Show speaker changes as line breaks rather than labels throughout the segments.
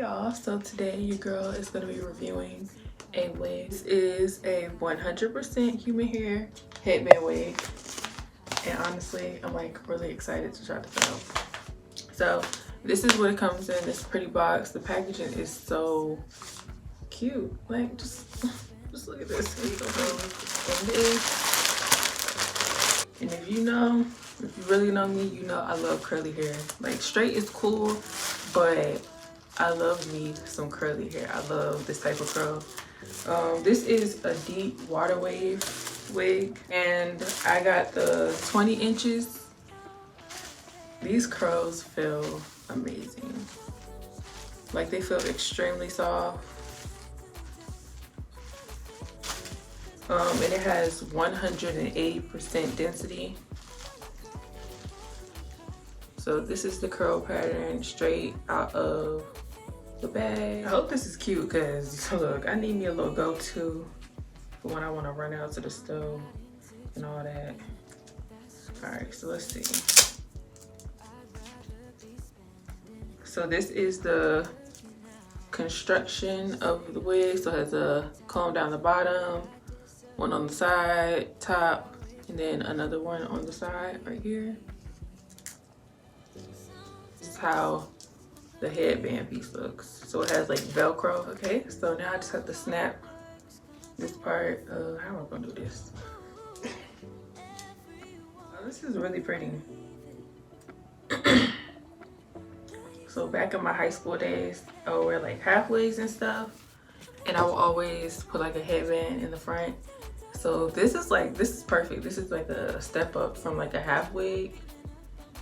y'all, so today your girl is going to be reviewing a wig. This is a 100% human hair headband wig, and honestly I'm like really excited to try this out. So this is what it comes in, this pretty box. The packaging is so cute, like just look at this. Here you go, and this, and if you really know me, you know I love curly hair. Like straight is cool, but I love me some curly hair. I love this type of curl. This is a deep water wave wig, and I got the 20 inches. These curls feel amazing. Like they feel extremely soft. And it has 180% density. So this is the curl pattern straight out of the bag. I hope this is cute because look, I need me a little go-to for when I want to run out to the stove and all that. All right, so let's see. So this is the construction of the wig. So it has a comb down the bottom, one on the side, top, and then another one on the side right here. This is how the headband piece looks. So it has like Velcro. Okay, so now I just have to snap this part. How am I gonna do this? Oh, this is really pretty. So back in my high school days, I would wear like half wigs and stuff, and I would always put like a headband in the front. So this is perfect. This is like a step up from like a half wig,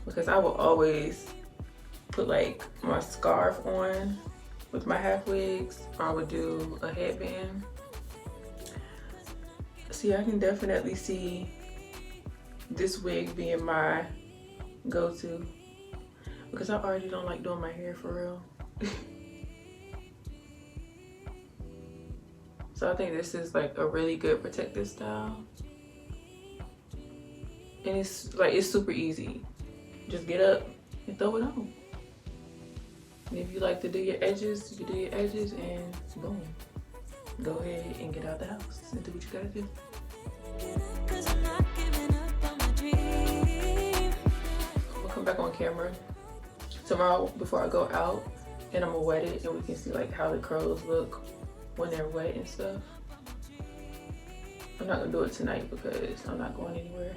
because I will always put like my scarf on with my half wigs, or I would do a headband. See, I can definitely see this wig being my go-to, because I already don't like doing my hair for real. So I think this is like a really good protective style, and it's super easy. Just get up and throw it on. And if you like to do your edges, you can do your edges, and boom, go ahead and get out the house and do what you gotta do. I'm gonna come back on camera tomorrow before I go out, and I'm gonna wet it, and we can see like how the curls look when they're wet and stuff. I'm not gonna do it tonight because I'm not going anywhere.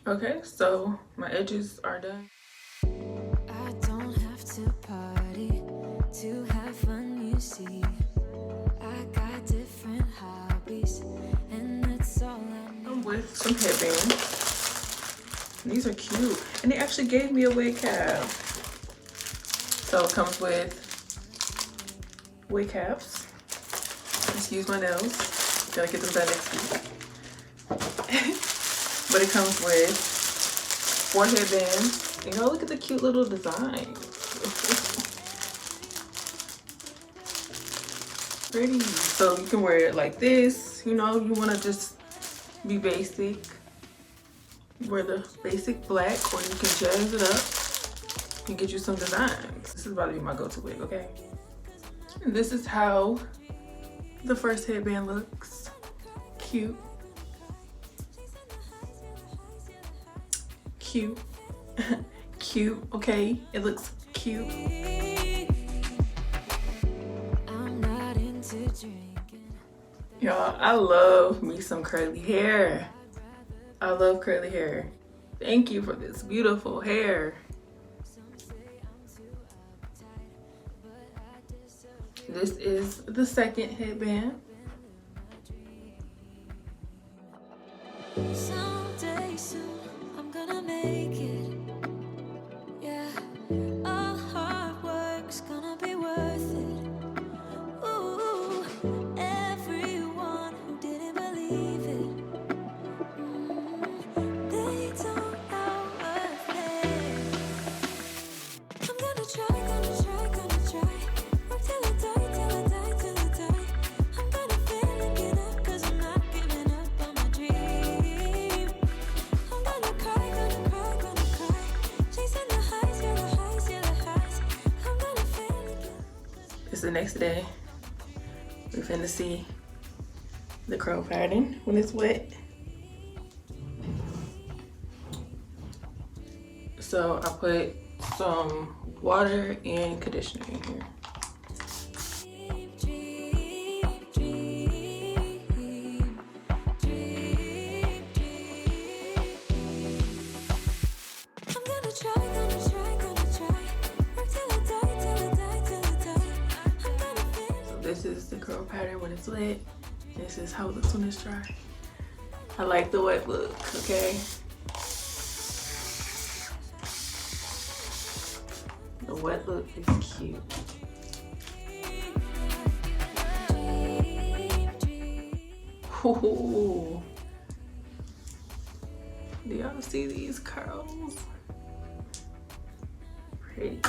Okay, so my edges are done.
I don't have to party to have fun, you see. I got different hobbies, and that's all I need.
I'm with some headbands. These are cute, and they actually gave me a wig cap. So it comes with wig caps. Excuse my nails. Gotta get them done next week. But it comes with 4 headbands. You know, look at the cute little design. Pretty. So you can wear it like this. You know, you want to just be basic. Wear the basic black, or you can jazz it up and get you some designs. This is about to be my go-to wig, okay? And this is how the first headband looks. Cute. Cute. Cute, okay? It looks cute.
I'm not into drinking.
Y'all, I love me some curly hair. I love curly hair. Thank you for this beautiful hair. This is the second headband.
Someday soon, I'm gonna make it. Yeah, all hard work's gonna be worth it. Ooh, everyone who didn't believe it, they don't know
the next day. We're finna see the curl pattern when it's wet. So I put some water and conditioner in here. This is the curl pattern when it's wet. This is how it looks when it's dry. I like the wet look, okay? The wet look is cute. Ooh. Do y'all see these curls? Pretty.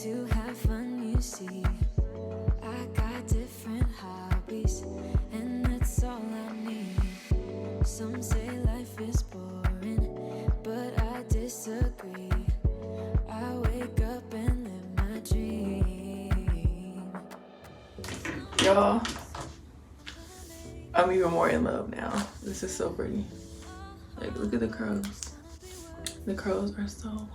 To have fun, you see. I got different hobbies, and that's all I need. Some say life is boring, but I disagree. I wake up and live my dream.
Y'all, I'm even more in love now. This is so pretty. Like, look at the curls. The curls are so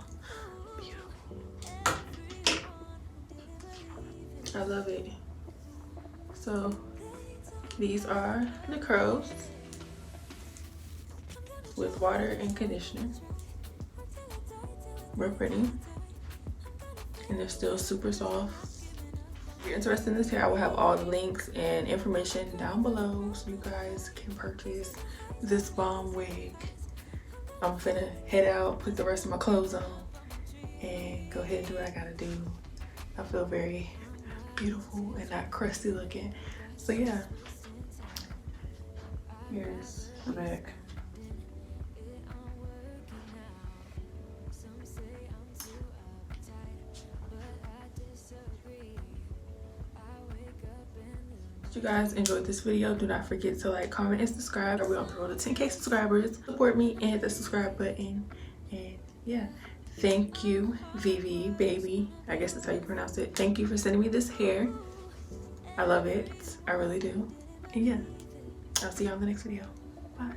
I love it. So these are the curls with water and conditioner. Real pretty. And they're still super soft. If you're interested in this hair, I will have all the links and information down below so you guys can purchase this bomb wig. I'm finna head out, put the rest of my clothes on, and go ahead and do what I gotta do. I feel very beautiful and not crusty looking. So yeah, here's the back. If you guys enjoyed this video, do not forget to like, comment, and subscribe. We're on the road to 10K subscribers. Support me and hit the subscribe button. And yeah, thank you, VIVIBABI. I guess that's how you pronounce it. Thank you for sending me this hair. I love it. I really do. And yeah, I'll see you on the next video. Bye.